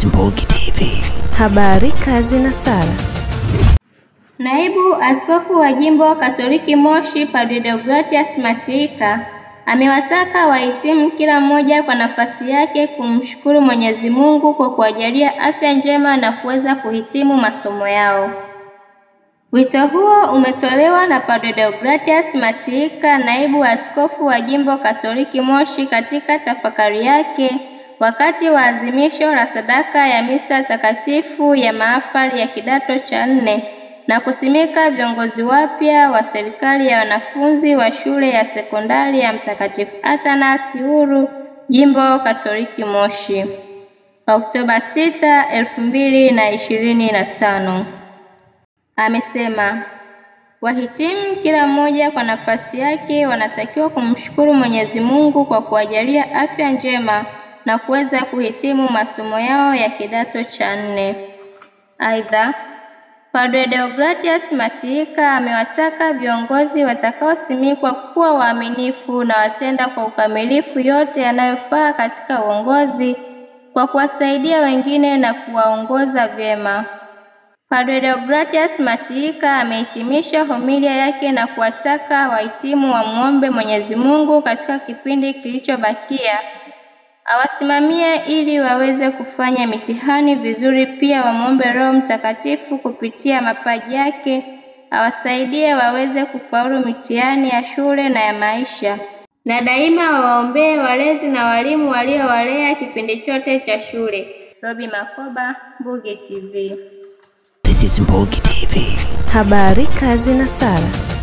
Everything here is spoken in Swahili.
is Mbogi TV. Habari, kazi na sala. Naibu Askofu wa Jimbo Katoliki Moshi Padre Deogratias Matirika amewataka wahitimu kila mmoja kwa nafasi yake kumshukuru Mwenyezi Mungu kwa kuwajalia afya njema na kuweza kuhitimu masomo yao. Wito huo umetolewa na Padre Deogratias Matirika, Naibu Askofu wa Jimbo Katoliki Moshi, katika tafakari yake wakati wa azimisho la sadaka ya misa takatifu ya mahafali ya kidato cha 4 na kusimika viongozi wapya wa serikali ya wanafunzi wa shule ya sekondari ya Mtakatifu Athanasi Huru, Jimbo Katoliki Moshi, Oktoba 6, 2025. Amesema wahitimu kila mmoja kwa nafasi yake wanatakiwa kumshukuru Mwenyezi Mungu kwa kuwajalia afya njema na kuweza kuhitimu masomo yao ya kidato cha 4. Aidha, Padre Deogratias Matirika amewataka viongozi watakaosimikwa kuwa waaminifu na watenda kwa ukamilifu yote yanayofaa katika uongozi kwa kuwasaidia wengine na kuwaongoza vyema. Padre Deogratias Matirika amehitimisha homilia yake na kuwataka wahitimu wamwombe Mwenyezi Mungu katika kipindi kilichobakia awasimamie ili waweze kufanya mitihani vizuri. Pia wamwombe Roho Mtakatifu kupitia mapaji yake awasaidie waweze kufaulu mitihani ya shule na ya maisha, na daima wawaombee walezi na walimu waliowalea kipindi chote cha shule. Robi Makoba, Mbogi TV. This is Mbogi TV. Habari, kazi na sala.